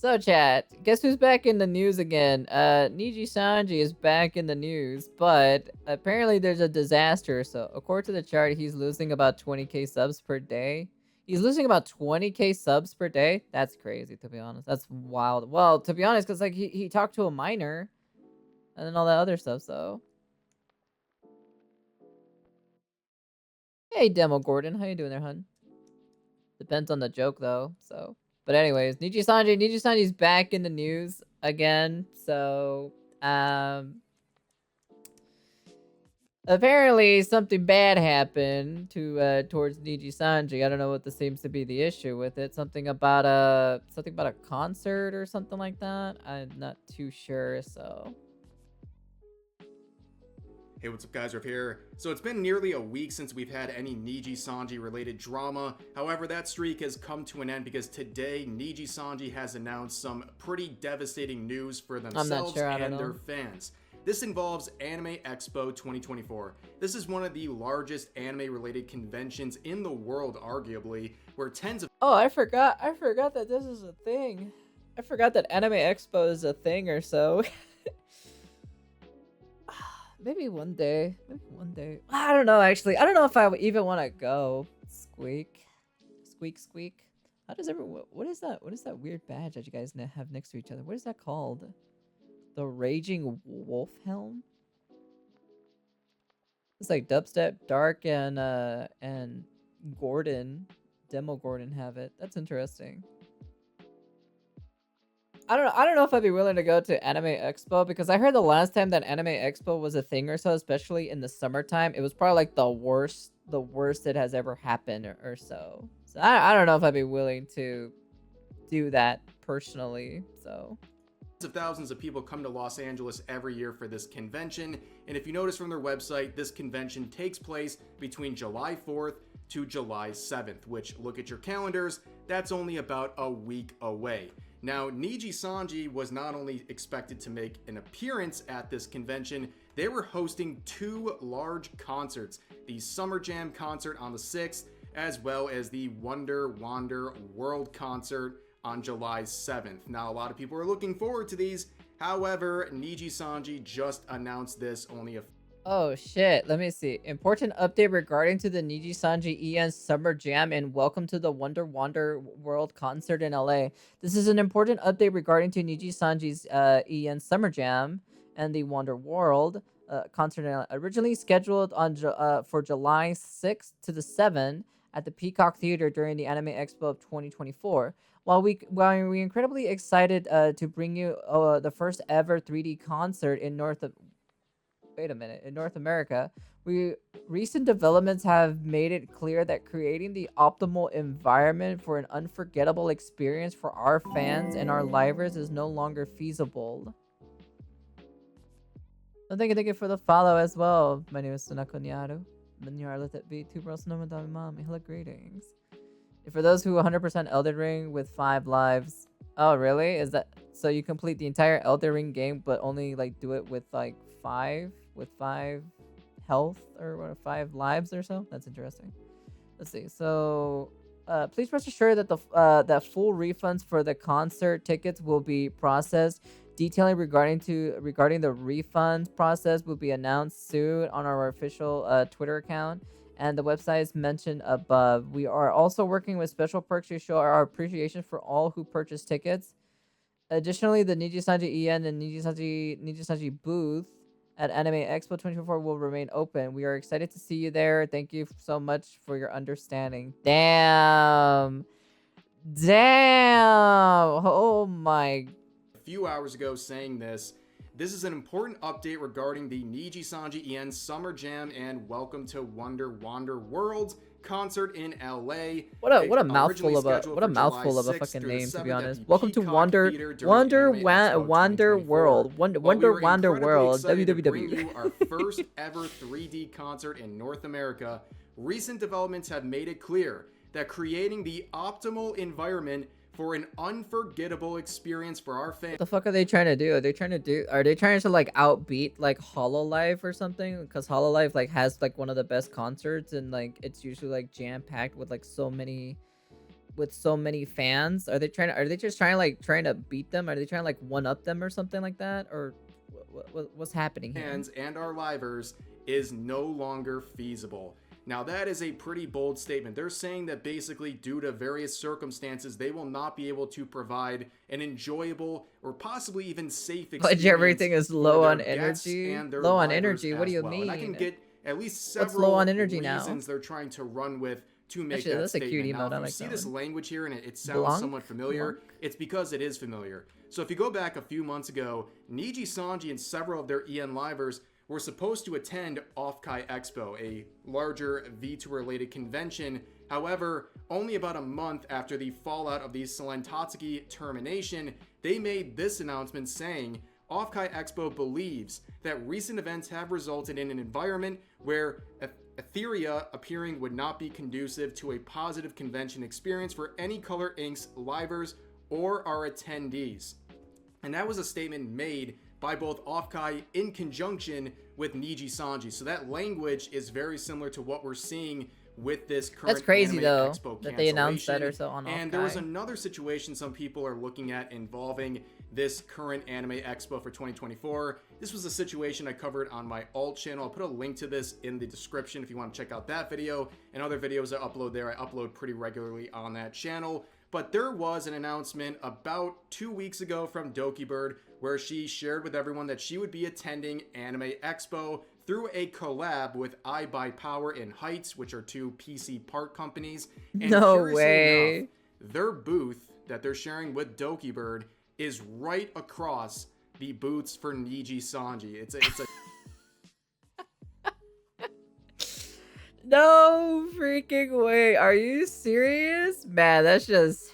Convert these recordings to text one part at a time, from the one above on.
So chat, guess who's back in the news again? Nijisanji is back in the news, but apparently there's a disaster. So according to the chart, he's losing about 20k subs per day. He's losing about 20k subs per day. That's crazy, to be honest. That's wild. Well, to be honest, because like he talked to a minor and then all that other stuff, so. Hey, Demo Gordon, how you doing there, hun? Depends on the joke, though, so. But anyways, Nijisanji's back in the news again, so, apparently something bad happened to, towards Nijisanji. I don't know what this seems to be the issue with it. Something about a concert or something like that. I'm not too sure, so. Hey, what's up guys, Riff here. So it's been nearly a week since we've had any Nijisanji related drama. However, that streak has come to an end because today Nijisanji has announced some pretty devastating news for themselves and their fans. This involves Anime Expo 2024. This is one of the largest anime related conventions in the world, arguably, where tens of— Oh, I forgot that this is a thing. I forgot that Anime Expo is a thing or so. Maybe one day. I don't know, actually. I don't know if I even want to go. Squeak. How does everyone... What is that? What is that weird badge that you guys have next to each other? What is that called? The Raging Wolf Helm? It's like Dubstep, Dark, and Gordon, Demo Gordon have it. That's interesting. I don't know if I'd be willing to go to Anime Expo, because I heard the last time that Anime Expo was a thing or so, especially in the summertime, it was probably like the worst that has ever happened or so. So I don't know if I'd be willing to do that personally, so. Of thousands of people come to Los Angeles every year for this convention, and if you notice from their website, this convention takes place between July 4th to July 7th, which, look at your calendars, that's only about a week away. Now, Nijisanji was not only expected to make an appearance at this convention, they were hosting two large concerts, the Summer Jam concert on the 6th, as well as the Wonder Wander World concert on July 7th. Now, a lot of people are looking forward to these. However, Nijisanji just announced this only a— Oh shit, let me see. Important update regarding to the Nijisanji EN Summer Jam and Welcome to the Wonder Wander World concert in LA. This is an important update regarding to Nijisanji's EN Summer Jam and the Wonder World concert in LA. Originally scheduled on for July 6th to the 7th at the Peacock Theater during the Anime Expo of 2024. While we're incredibly excited to bring you the first ever 3D concert in North America, recent developments have made it clear that creating the optimal environment for an unforgettable experience for our fans and our livers is no longer feasible. So thank you for the follow as well. My name is Sunako Nyaru. Let it be 2 bros no mami. Hello, greetings. For those who 100% Elden Ring with 5 lives. Oh, really? Is that so? You complete the entire Elden Ring game, but only like do it with like 5 health or 5 lives or so? That's interesting. Let's see. So, please rest assured that that full refunds for the concert tickets will be processed. Detailing regarding the refunds process will be announced soon on our official Twitter account and the websites mentioned above. We are also working with special perks to show our appreciation for all who purchase tickets. Additionally, the Nijisanji EN and Nijisanji booth at Anime Expo 2024 will remain open. We are excited to see you there. Thank you so much for your understanding. Damn. Oh my. A few hours ago saying this. This is an important update regarding the Nijisanji EN Summer Jam and Welcome to Wonder Wander World concert in LA. What a mouthful of a fucking name, to be honest. Welcome to Wander World. Wonder Wander World. WWW. Our first ever 3D concert in North America. Recent developments have made it clear that creating the optimal environment for an unforgettable experience for our fans. What the fuck are they trying to do? Are they trying to like outbeat like Hololive or something? Because Hololive like has like one of the best concerts and like it's usually like jam packed with like so many with so many fans? Are they just trying to beat them? Are they trying to like one up them or something like that? Or what's happening here? Fans and our livers is no longer feasible. Now, that is a pretty bold statement. They're saying that basically, due to various circumstances, they will not be able to provide an enjoyable or possibly even safe experience. But everything is low on guests energy. and their Low on livers energy. What do as you well. mean? And I can get at least What's several low on energy now? reasons they're trying to run with to make Actually, that that's a statement. cute Now, emote. if I you like see that this one. language here and it sounds Blanc? somewhat familiar, Blanc? it's because it is familiar. So if you go back a few months ago, Nijisanji and several of their EN livers were supposed to attend Offkai Expo, a larger V2 related convention. However, only about a month after the fallout of the Selen Tatsuki termination, they made this announcement saying, Offkai Expo believes that recent events have resulted in an environment where hysteria appearing would not be conducive to a positive convention experience for any Color Inc.'s livers or our attendees. And that was a statement made by both Offkai in conjunction with Nijisanji. So that language is very similar to what we're seeing with this current That's crazy Anime though Expo that they announced that cancellation. or so on Offkai. And there was another situation some people are looking at involving this current Anime Expo for 2024. This was a situation I covered on my alt channel. I'll put a link to this in the description if you want to check out that video and other videos I upload there. I upload pretty regularly on that channel. But there was an announcement about 2 weeks ago from DokiBird where she shared with everyone that she would be attending Anime Expo through a collab with I Buy Power and Heights, which are two PC part companies. And no curiously way. enough, their booth that they're sharing with DokiBird is right across the booths for Nijisanji. It's a No freaking way. Are you serious? Man, that's just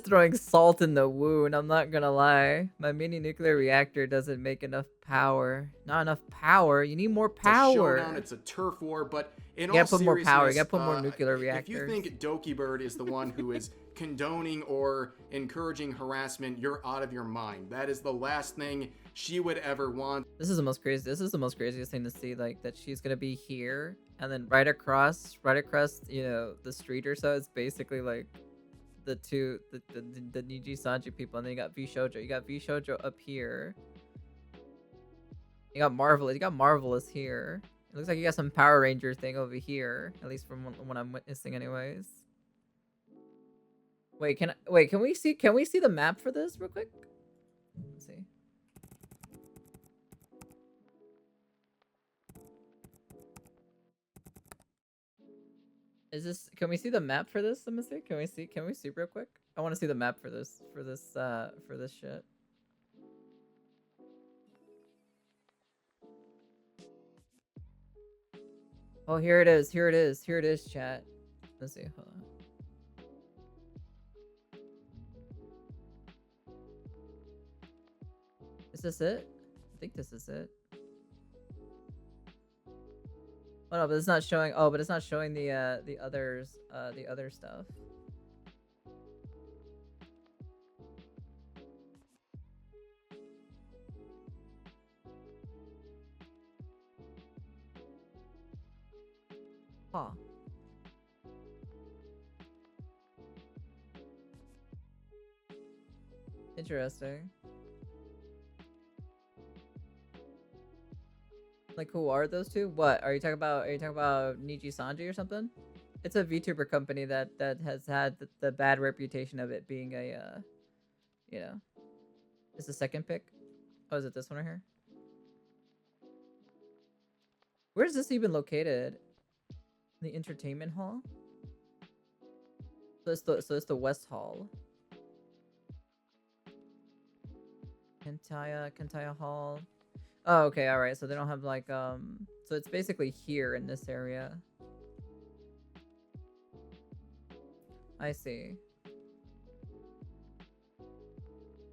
throwing salt in the wound. I'm not gonna lie. My mini nuclear reactor doesn't make enough power. Not enough power. You need more power. It's a showdown. It's a turf war. But in You all gotta put more power. You seriousness, gotta put more nuclear reactors. if you think DokiBird is the one who is condoning or encouraging harassment, you're out of your mind. That is the last thing she would ever want. This is the most crazy. This is the most craziest thing to see. Like that she's gonna be here, and then right across, you know, the street or so. It's basically like the Nijisanji people, and then you got V Shoujo. You got V Shoujo up here. You got Marvelous. You got Marvelous here. It looks like you got some Power Ranger thing over here, at least from what I'm witnessing, anyways. Wait, can we see the map for this real quick? Let's see. Is this? Can we see the map for this? Let me see. Can we see real quick? I want to see the map for this shit. Oh, here it is. Here it is. Here it is, chat. Let's see. Hold on. Is this it? I think this is it. Oh no, but it's not showing. Oh, but it's not showing the other stuff. Huh. Interesting. Like, who are those two? What are you talking about? Are you talking about Nijisanji or something? It's a VTuber company that has had the bad reputation of it being a, you know, is the second pick. Oh, is it this one right here? Where's this even located? The entertainment hall. So it's the West Hall. Kentaya Hall. Oh, okay, all right. So they don't have like so it's basically here in this area. I see.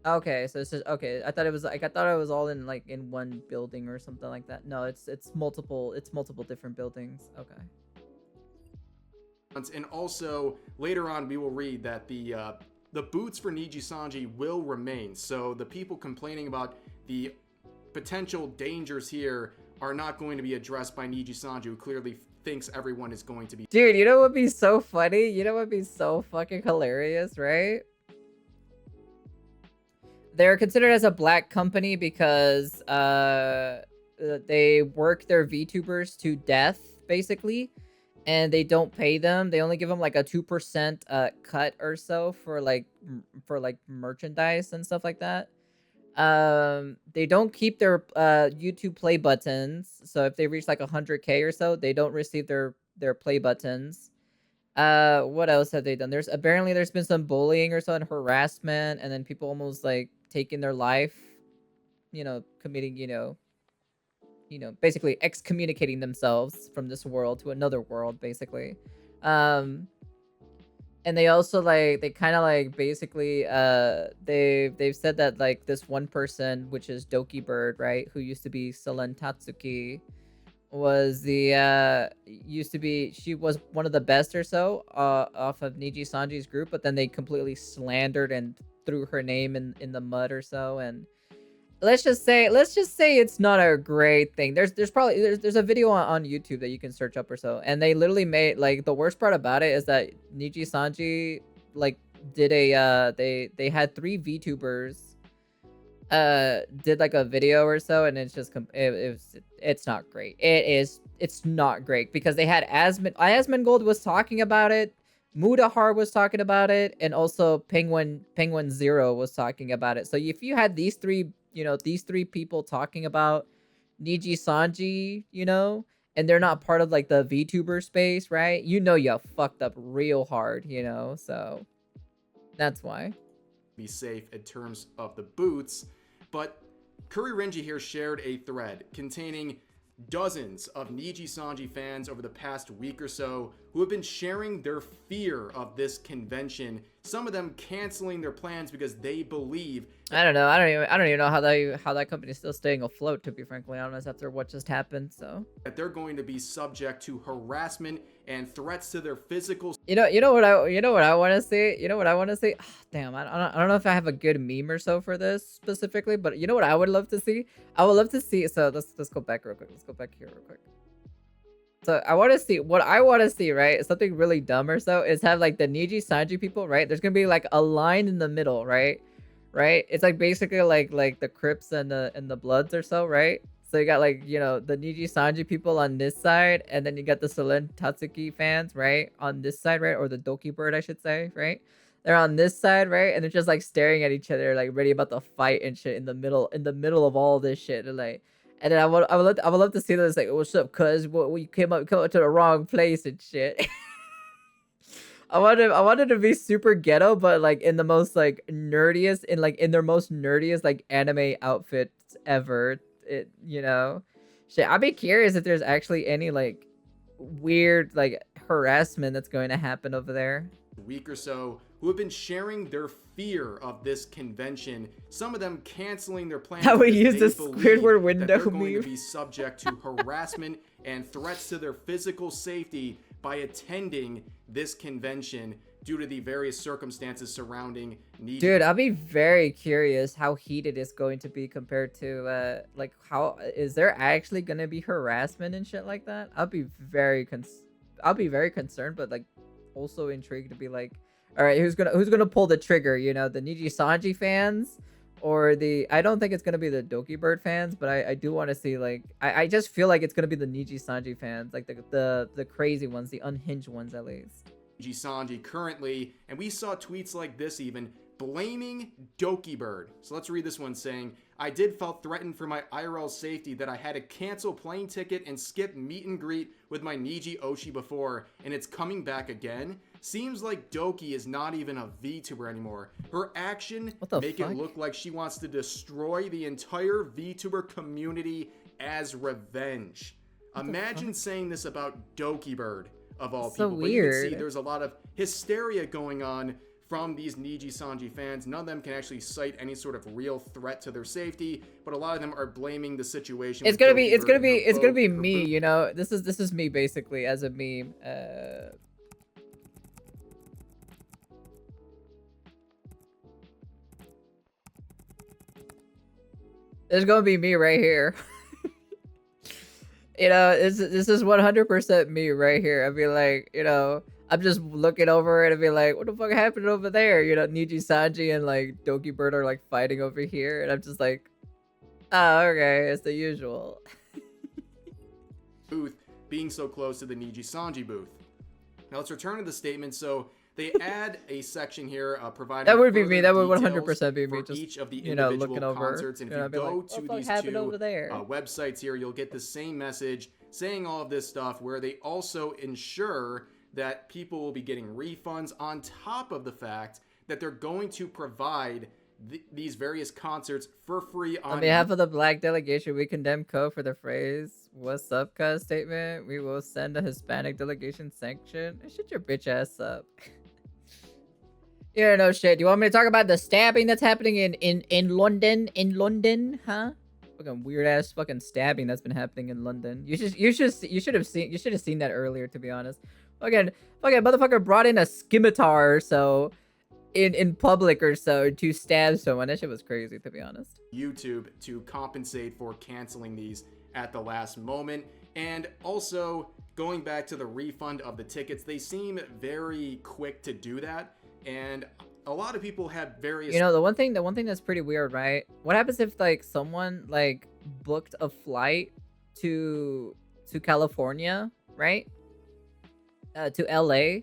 Okay, so it's just okay. I thought it was all in like in one building or something like that. No, it's multiple different buildings. Okay. And also later on we will read that the boots for Nijisanji will remain. So the people complaining about the potential dangers here are not going to be addressed by Nijisanji, who clearly thinks everyone is going to be. Dude, you know what would be so funny? You know what would be so fucking hilarious, right? They're considered as a black company because they work their VTubers to death, basically, and they don't pay them. They only give them like a 2% cut or so for like merchandise and stuff like that. They don't keep their YouTube play buttons, so if they reach like 100K or so, they don't receive their play buttons. What else have they done? There's been some bullying or so and harassment, and then people almost like taking their life, you know, committing, you know, basically excommunicating themselves from this world to another world, basically. And they also like, they kind of like basically they've said that like this one person, which is DokiBird, right, who used to be Selen Tatsuki, was the she was one of the best or so off of Nijisanji's group, but then they completely slandered and threw her name in the mud or so. And let's just say it's not a great thing. There's a video on YouTube that you can search up or so, and they literally made, like, the worst part about it is that Nijisanji like did a they had 3 VTubers did like a video or so, and it's just it's not great. It's not great because they had Asmongold was talking about it, Mudahar was talking about it, and also Penguin Zero was talking about it. So if you had these 3, you know, these 3 people talking about Nijisanji, you know, and they're not part of like the VTuber space, right? You know, you fucked up real hard, you know. So that's why. Be safe in terms of the boots. But Curry Renji here shared a thread containing dozens of Nijisanji fans over the past week or so who have been sharing their fear of this convention, some of them canceling their plans because they believe. I don't know. I don't even know how that company's still staying afloat, to be frankly honest, after what just happened. So that they're going to be subject to harassment and threats to their physical. You know what I want to see. You know what I want to see. Oh, damn, I don't know if I have a good meme or so for this specifically, but you know what I would love to see. I would love to see. So let's go back real quick. Let's go back here real quick. So I want to see what I want to see, right? Something really dumb or so is have like the Nijisanji people, right? There's gonna be like a line in the middle, right? Right? It's like basically like the Crips and the Bloods or so, right? So you got like, you know, the Nijisanji people on this side, and then you got the Selen Tatsuki fans, right, on this side, right? Or the DokiBird, I should say, right? They're on this side, right? And they're just like staring at each other, like ready about to fight and shit in the middle of all this shit. And like, and then I would love to see this, like, what's up, cuz we came up to the wrong place and shit. I wanted to be super ghetto, but like in the most like nerdiest, in their most nerdiest like anime outfits ever. It, you know, shit. I'd be curious if there's actually any like weird like harassment that's going to happen over there. Week or so who have been sharing their fear of this convention, some of them canceling their plans. How we use the Squidward window they're going meme. to be subject to harassment and threats to their physical safety by attending this convention due to the various circumstances surrounding Niji. Dude, I'll be very curious how heated it's going to be compared to like, how is there actually gonna be harassment and shit like that? I'll be very concerned, but like also intrigued to be like, all right, who's gonna pull the trigger? You know, the Nijisanji fans, or the, I don't think it's gonna be the DokiBird fans, but I do want to see, like, I just feel like it's gonna be the Nijisanji fans, like the crazy ones, the unhinged ones at least. Nijisanji currently, and we saw tweets like this even, blaming DokiBird. So let's read this one saying, I did felt threatened for my IRL safety that I had to cancel plane ticket and skip meet and greet with my Niji Oshi before, and it's coming back again. Seems like Doki is not even a VTuber anymore. Her action make it look like she wants to destroy the entire VTuber community as revenge. Imagine saying this about DokiBird of all people. But you can see there's a lot of hysteria going on from these Nijisanji fans. None of them can actually cite any sort of real threat to their safety, but a lot of them are blaming the situation. It's gonna be me, you know. This is me basically as a meme. There's gonna be me right here. You know, this is 100% me right here. I'd be like, you know, I'm just looking over it and be like, what the fuck happened over there? You know, Nijisanji and like DokiBird are like fighting over here, and I'm just like, oh, okay, it's the usual. Booth being so close to the Nijisanji booth. Now let's return to the statement. So they add a section here providing that would be me. further That would details 100% be me. for Just each of the you know, individual looking over concerts. And if and you I'd be go like, to what the fuck these happened two over there? websites here, you'll get the same message saying all of this stuff, where they also ensure that people will be getting refunds on top of the fact that they're going to provide these various concerts for free On behalf of the black delegation, we condemn Co for the phrase "What's up, cuz" statement. We will send a Hispanic delegation sanction. Shut your bitch ass up. Yeah, no shit. Do you want me to talk about the stabbing that's happening in London? In London, huh? Fucking weird ass fucking stabbing that's been happening in London. You should have seen that earlier, to be honest. Fucking motherfucker brought in a scimitar or so in public or so to stab someone. That shit was crazy, to be honest. YouTube to compensate for canceling these at the last moment. And also, going back to the refund of the tickets, they seem very quick to do that. And a lot of people have various... You know, the one thing that's pretty weird, right? What happens if, like, someone, like, booked a flight to California, right? To LA,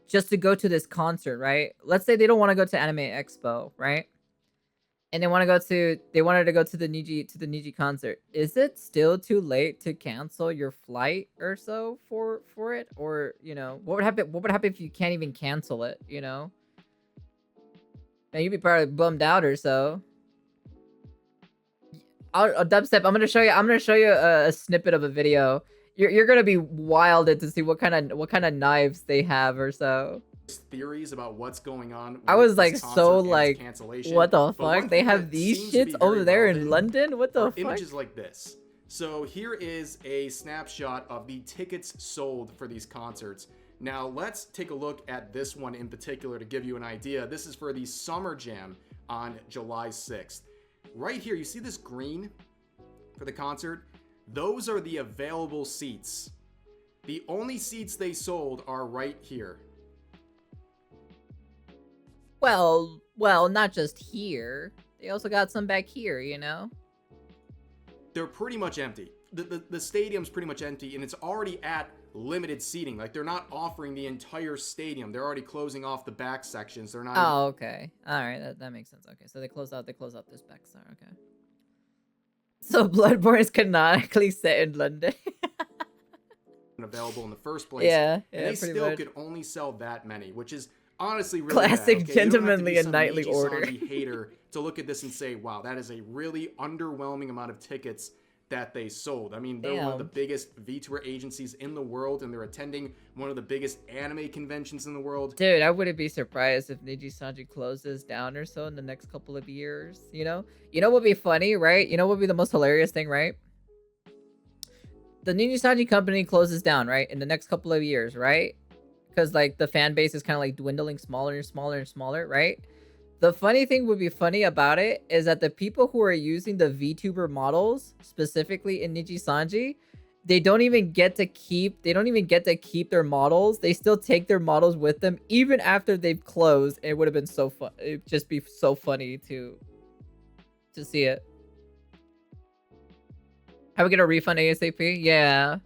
just to go to this concert, right? Let's say they don't want to go to Anime Expo, right? And they wanted to go to the Niji concert. Is it still too late to cancel your flight or so for it? Or, you know, what would happen if you can't even cancel it, you know? And you'd be probably bummed out or so. Dubstep, I'm gonna show you a snippet of a video. You're gonna be wilded to see what kind of knives they have or so. Theories about what's going on. I was like, so like, what the fuck? They have these shits over there in London? What the fuck? Images like this. So here is a snapshot of the tickets sold for these concerts. Now let's take a look at this one in particular to give you an idea. This is for the Summer Jam on July 6th. Right here, you see this green for the concert? Those are the available seats. The only seats they sold are right here. Well, not just here. They also got some back here, you know? They're pretty much empty. The stadium's pretty much empty, and it's already at limited seating. Like, they're not offering the entire stadium. They're already closing off the back sections. They're not... Oh, okay. All right, that makes sense. Okay, so they close out this back side. Okay. So Bloodborne is canonically set in London. Available in the first place. Yeah, and they still much. Could only sell that many, which is honestly really classic bad, okay? gentlemanly and knightly order. Hater to look at this and say, wow, that is a really underwhelming amount of tickets that they sold. I mean, they're one of the biggest VTuber agencies in the world, and they're attending one of the biggest anime conventions in the world. Dude, I wouldn't be surprised if Nijisanji closes down or so in the next couple of years, you know? You know what would be funny, right? You know what would be the most hilarious thing, right? The Nijisanji company closes down, right? In the next couple of years, right? Because, like, the fan base is kind of, like, dwindling smaller and smaller and smaller, right? The funny thing would be funny about it is that the people who are using the VTuber models, specifically in Nijisanji, they don't even get to keep their models. They still take their models with them even after they've closed. It would have been so fun. It'd just be so funny to see it. How we get a refund ASAP? Yeah.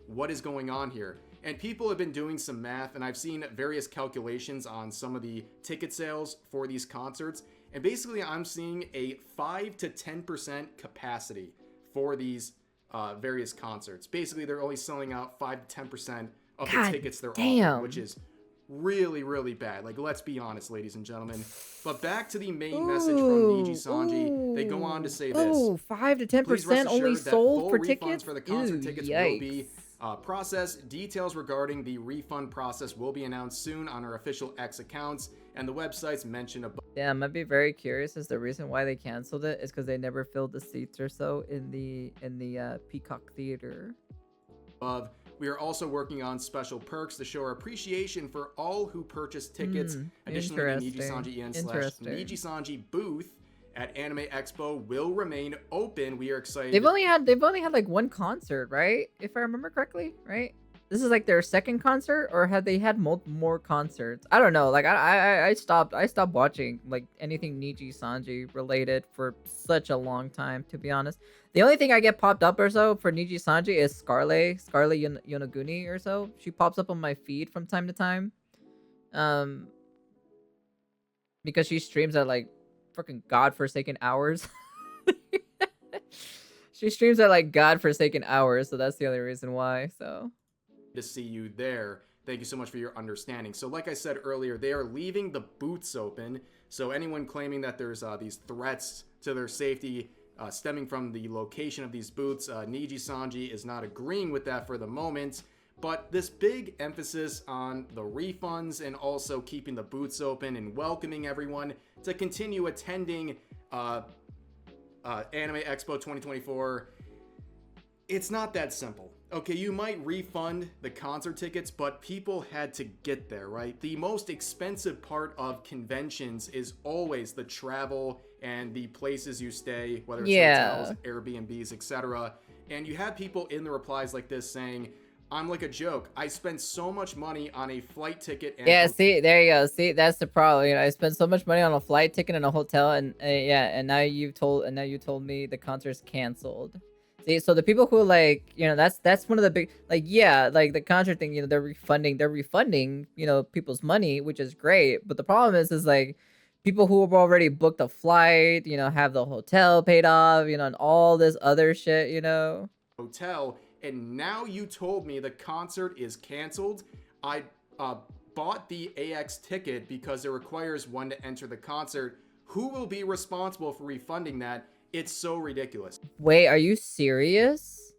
What is going on here? And people have been doing some math, and I've seen various calculations on some of the ticket sales for these concerts. And basically, I'm seeing a 5 to 10% capacity for these various concerts. Basically, they're only selling out 5 to 10% of the tickets they're offering, which is really, really bad. Like, let's be honest, ladies and gentlemen. But back to the main message from Nijisanji. They go on to say this. Oh, 5 to 10% only sold for tickets? For the concert tickets will be process. Details regarding the refund process will be announced soon on our official X accounts and the websites mentioned above. Damn, I'd be very curious as the reason why they canceled it is because they never filled the seats or so in the Peacock Theater. We are also working on special perks to show our appreciation for all who purchased tickets. Additionally, the Nijisanji /Nijisanji booth at Anime Expo will remain open. We are excited. They've only had like one concert, right? If I remember correctly, right? This is like their second concert, or have they had more concerts? I don't know. Like I stopped watching like anything Nijisanji related for such a long time, to be honest. The only thing I get popped up or so for Nijisanji is Scarlet Yonaguni or so. She pops up on my feed from time to time. Because she streams at like freaking godforsaken hours. She streams at like godforsaken hours, so that's the only reason why. So to see you there. Thank you so much for your understanding. So like I said earlier, they are leaving the booths open. So anyone claiming that there's these threats to their safety stemming from the location of these booths, Nijisanji is not agreeing with that for the moment. But this big emphasis on the refunds and also keeping the booths open and welcoming everyone to continue attending Anime Expo 2024, it's not that simple. Okay, you might refund the concert tickets, but people had to get there, right? The most expensive part of conventions is always the travel and the places you stay, whether it's hotels, Airbnbs, etc. And you have people in the replies like this saying, I'm like a joke. I spent so much money on a flight ticket. And see, there you go. See, that's the problem. You know, I spent so much money on a flight ticket and a hotel, and and now you told me the concert's canceled. See, so the people who like, you know, that's one of the big, like, like the concert thing, you know, they're refunding, you know, people's money, which is great. But the problem is like people who have already booked a flight, you know, have the hotel paid off, you know, and all this other shit, you know. Hotel. And now you told me the concert is canceled. I bought the AX ticket because it requires one to enter the concert. Who will be responsible for refunding that? It's so ridiculous. Wait, are you serious?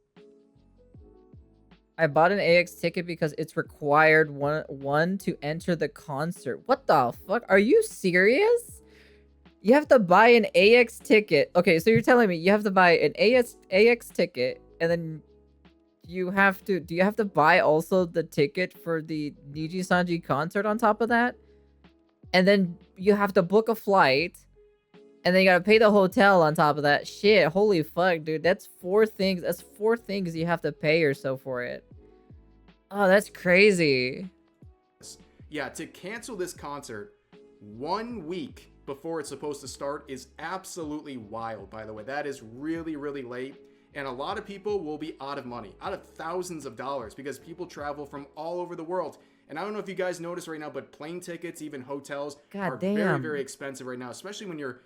I bought an AX ticket because it's required one to enter the concert. What the fuck? Are you serious? You have to buy an AX ticket. Okay, so you're telling me you have to buy an AX ticket, and then do you have to buy also the ticket for the Nijisanji concert on top of that? And then you have to book a flight, and then you gotta pay the hotel on top of that. Shit, holy fuck, dude. That's four things. That's four things you have to pay or so for it. Oh, that's crazy. Yeah, to cancel this concert 1 week before it's supposed to start is absolutely wild, by the way. That is really, really late. And a lot of people will be out of money, out of thousands of dollars, because people travel from all over the world. And I don't know if you guys notice right now, but plane tickets, even hotels, are very, very expensive right now, especially when you're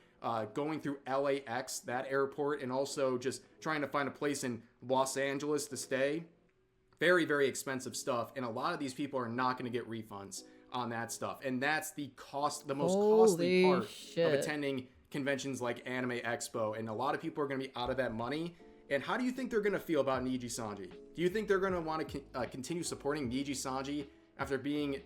going through LAX, that airport, and also just trying to find a place in Los Angeles to stay. Very, very expensive stuff. And a lot of these people are not going to get refunds on that stuff. And that's the most costly part of attending conventions like Anime Expo. And a lot of people are going to be out of that money. And how do you think they're going to feel about Nijisanji? Do you think they're going to want to continue supporting Nijisanji after being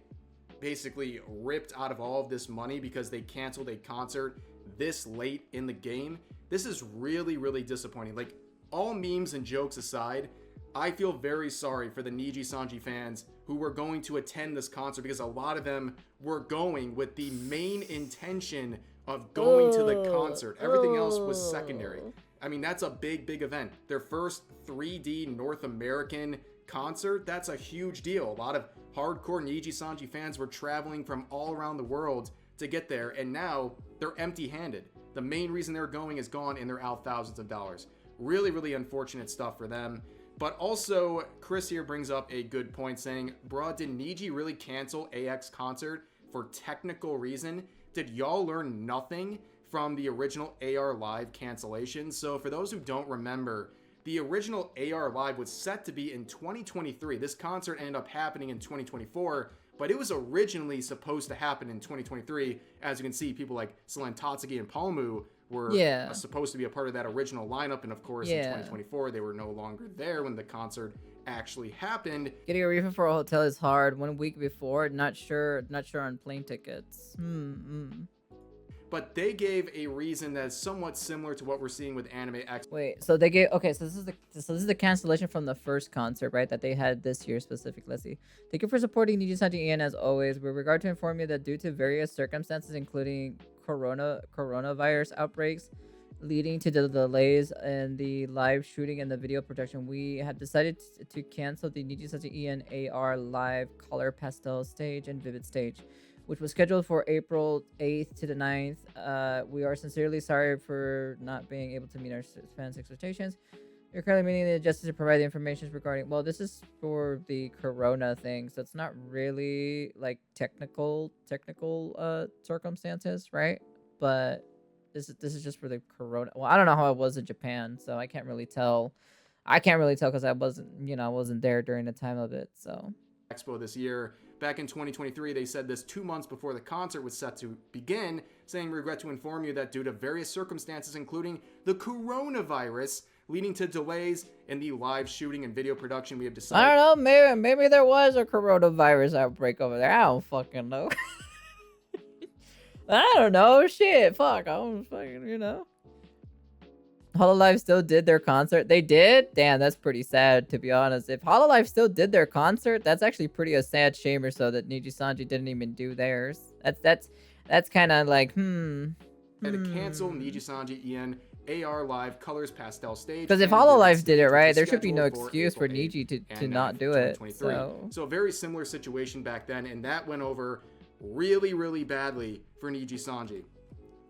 basically ripped out of all of this money because they canceled a concert this late in the game? This is really, really disappointing. Like, all memes and jokes aside, I feel very sorry for the Nijisanji fans who were going to attend this concert, because a lot of them were going with the main intention of going to the concert. Everything else was secondary. I mean, that's a big, big event. Their first 3D North American concert, that's a huge deal. A lot of hardcore Nijisanji fans were traveling from all around the world to get there, and now they're empty-handed. The main reason they're going is gone, and they're out thousands of dollars. Really, really unfortunate stuff for them. But also, Chris here brings up a good point, saying, bruh, did Niji really cancel AX concert for technical reason? Did y'all learn nothing from the original AR Live cancellation? So for those who don't remember, the original AR Live was set to be in 2023. This concert ended up happening in 2024, but it was originally supposed to happen in 2023. As you can see, people like Selen Tatsuki and Palmu were supposed to be a part of that original lineup, and of course in 2024 they were no longer there when the concert actually happened. Getting a refund for a hotel is hard. 1 week before, not sure on plane tickets. But they gave a reason that's somewhat similar to what we're seeing with Anime X. Wait, so they gave, okay, so this is the cancellation from the first concert, right, that they had this year specifically. Let's see. Thank you for supporting Nijisanji Ian as always. With regard to inform you that due to various circumstances, including coronavirus outbreaks leading to the delays in the live shooting and the video production, we had decided to cancel the Nijisanji EN live color pastel stage and vivid stage, which was scheduled for April 8th to the 9th. We are sincerely sorry for not being able to meet our fans' expectations. We're currently meeting the justice to provide the information regarding. Well, this is for the corona thing, so it's not really like technical circumstances, right? But this is just for the corona. Well, I don't know how it was in Japan, so I can't really tell. I can't really tell because I wasn't there during the time of it. So Expo this year. Back in 2023, they said this 2 months before the concert was set to begin, saying, "We regret to inform you that due to various circumstances, including the coronavirus, leading to delays in the live shooting and video production, we have decided..." I don't know. Maybe there was a coronavirus outbreak over there. I don't fucking know. I don't know. Shit. Fuck. I don't fucking. Hololive still did their concert. They did? Damn, that's pretty sad, to be honest. If Hololive still did their concert, that's actually pretty a sad shame or so that Nijisanji didn't even do theirs. That's kind of like, And to cancel Nijisanji EN AR Live Colors Pastel Stage. Because if Hololive did it, right, there should be no excuse for Niji to not do it. So a very similar situation back then, and that went over really, really badly for Nijisanji.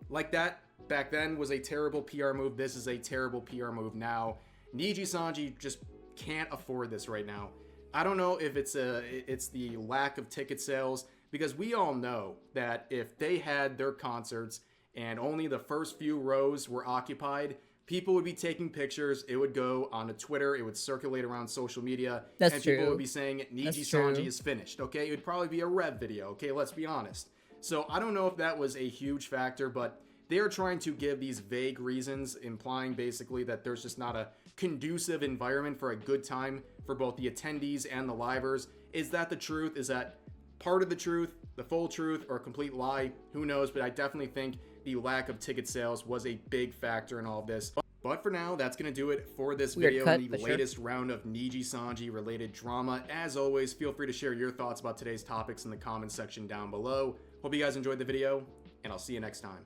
Like that, back then was a terrible PR move. This is a terrible PR move now. Nijisanji just can't afford this right now. I don't know if it's the lack of ticket sales, because we all know that if they had their concerts and only the first few rows were occupied, people would be taking pictures. It would go onto Twitter. It would circulate around social media. That's true. People would be saying Nijisanji is finished. Okay, it would probably be a Rev video. Okay, let's be honest. So I don't know if that was a huge factor, but they are trying to give these vague reasons, implying basically that there's just not a conducive environment for a good time for both the attendees and the livers. Is that the truth? Is that part of the truth, the full truth, or a complete lie? Who knows? But I definitely think the lack of ticket sales was a big factor in all of this. But for now, that's going to do it for this video and the latest round of Nijisanji related drama. As always, feel free to share your thoughts about today's topics in the comments section down below. Hope you guys enjoyed the video, and I'll see you next time.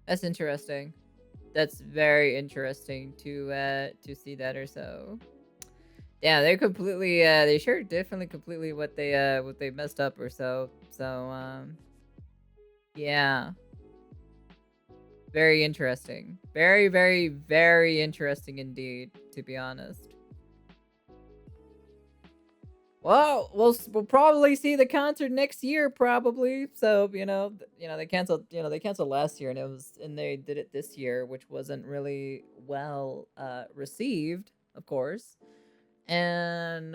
That's interesting. That's very interesting to see that or so. Yeah, they're completely they sure definitely completely what they messed up or so. So yeah. Very interesting. Very, very, very interesting indeed, to be honest. Well, we'll probably see the concert next year, probably. So they canceled last year, and they did it this year, which wasn't really well received, of course. And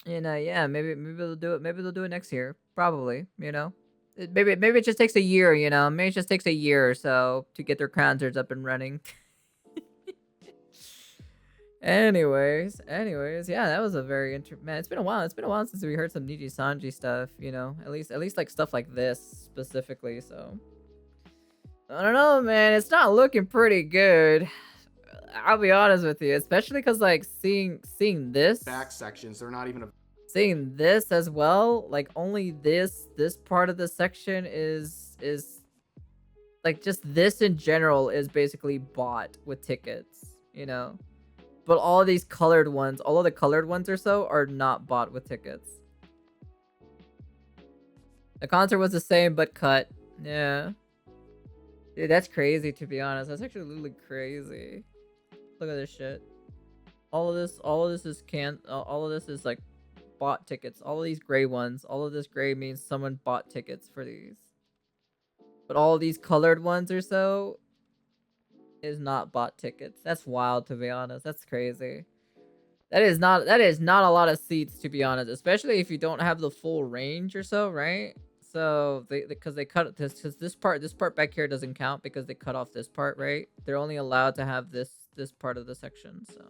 yeah, maybe they'll do it. Maybe they'll do it next year, probably. Maybe it just takes a year. Maybe it just takes a year or so to get their concerts up and running. Anyways, yeah, that was a very man. It's been a while since we heard some Nijisanji stuff. At least like stuff like this specifically. So I don't know, man. It's not looking pretty good. I'll be honest with you, especially because like seeing this back sections, they're not even seeing this as well. Like only this part of the section is like just this in general is basically bought with tickets. But all of these colored ones, all of the colored ones or so, are not bought with tickets. The concert was the same, but cut. Yeah. Dude, that's crazy, to be honest. That's actually literally crazy. Look at this shit. All of this is like bought tickets. All of these gray ones. All of this gray means someone bought tickets for these. But all of these colored ones or so is not bought tickets. That's wild, to be honest. That's crazy. That is not a lot of seats, to be honest, especially if you don't have the full range or so, right? So because they cut this, because this part back here doesn't count because they cut off this part, right? They're only allowed to have this part of the section. So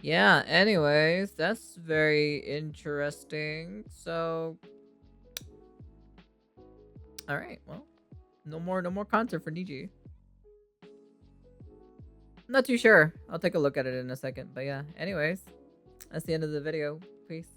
yeah, anyways, that's very interesting. So all right, well, no more concert for Niji. I'm not too sure. I'll take a look at it in a second. But yeah, anyways, that's the end of the video. Peace.